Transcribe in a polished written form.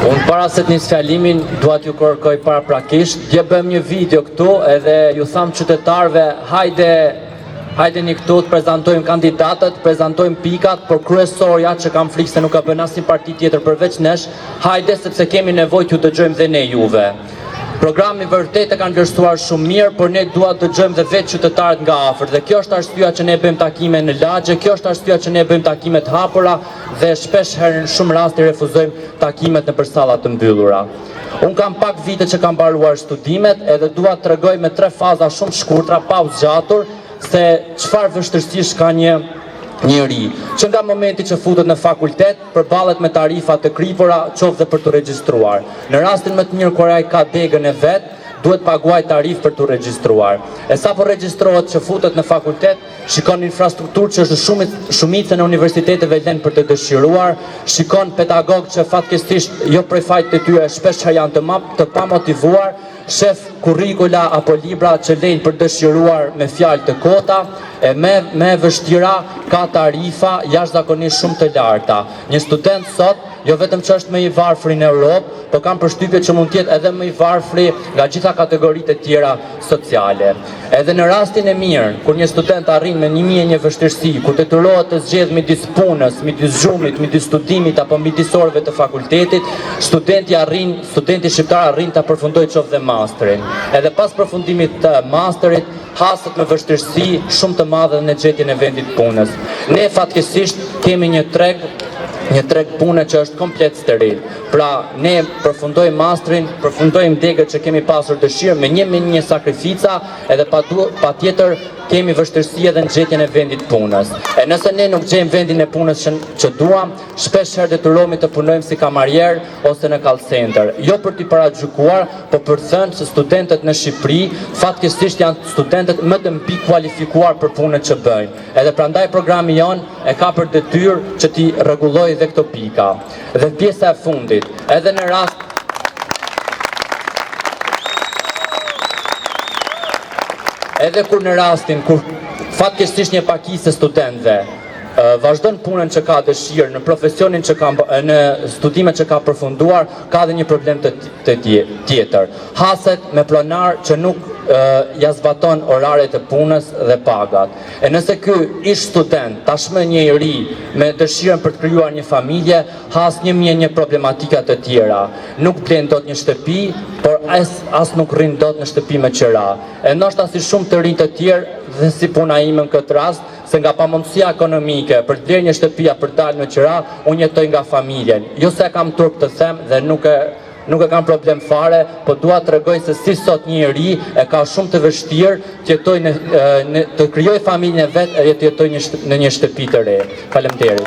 Unë para se të njës fjalimin, duat ju kërkoj paraprakisht, dje bëjmë një video këtu edhe ju thamë qytetarve, hajde një këtu të prezentojmë kandidatët, prezentojmë pikat, por kryesorja që kam frikë se nuk ka bën asnjë parti tjetër përveç nesh, hajde sepse kemi nevojë t'ju dëgjojmë dhe ne juve. Programi vërtet e kanë vlerësuar shumë mirë, por ne duat të dëgjojmë dhe vetë qytetarët nga afër. Dhe kjo është arsyeja që ne bëjmë takime në lagje, kjo është arsyeja që ne bëjmë takime të hapura dhe shpesh herë në shumë raste refuzojmë takimet nëpër salla të mbyllura. Unë kam pak vite që kam mbaruar studimet edhe dua të tregoj me 3 faza shumë shkurtra pa u zgjatur se çfarë vështirësish ka njëri, që nga momenti që futet në fakultet, përballet me tarifa të kripura, qoftë dhe për të regjistruar. Në rastin më të mirë kur ai ka degën e vet, duhet paguaj tarif për të regjistruar. E sa po regjistrohet që futet në fakultet, shikon infrastrukturë që është shumicën e universiteteve lënë për të dëshiruar, shikon pedagog që fatkeqësisht jo prej fajit të tyre shpesh janë të pamotivuar, shef kurrikula apo libra që lejnë për dëshiruar me fjalë të kota, e me vështira ka tarifa jashtëzakonisht shumë të larta. Një student sot, jo vetëm që është më i varfri në Europë, po kam përshtypje që mund tjetë edhe më i varfri nga gjitha kategoritë e tjera sociale. Edhe në rastin e mirë, kur një student arrin me 1001 vështirësi, kur detyrohet të zgjedhë midis punës, midis zhumit, midis studimit apo midis orëve të fakultetit, studenti shqiptar arrin ta përfundojë qoftë dhe masterin. Edhe pas përfundimit të masterit, haset me vështirësi shumë të madhe në gjetjen e vendit punës. Ne fatkeqësisht kemi një treg pune që është komplet steril. Pra, ne përfundojmë masterin, përfundojmë degët që kemi pasur dëshirë me një sakrifica, edhe pa tjetër kemi vështirësi edhe në gjetjen e vendit punës. E nëse ne nuk gjejmë vendin e punës që duam, shpesh herë detyrohemi të punojmë si kamarier ose në call center. Jo për t'i paragjykuar, por për të thënë se studentët në Shqipëri fatkeqësisht janë studentët më të mbi kualifikuar për punën që bëjnë. Edhe prandaj programi jonë e ka për detyrë që t'i rregullojë dhe këto pika. Dhe pjesa e fundit, edhe në rast edhe kur në rastin kur fatkeqësisht një pakicë studentëve vazhdon punën që ka dëshirë, në profesionin që ka, në studimet që ka përfunduar, ka dhe një problem të tjetër. Haset me pronar që nuk ja zbaton oraret e punës dhe pagat. E nëse ky ish student, tashmë një i ri, me dëshirën për të krijuar një familje, has një problematika të tjera. Nuk blen dot një shtëpi, por as nuk rrin dot në shtëpi me qira. E ndoshta si shumë të rinj të tjerë dhe si puna ime në këtë rast, se nga pamundësia ekonomike për të blerë një shtëpia për të dalë në qira, unë jetoj nga familjen. Jo se kam turp të them dhe nuk e kam problem fare, po dua të tregoj se si sot një ri e ka shumë të vështirë të krijojë familjen e vet e të jetojë në një shtëpi të re. Faleminderit.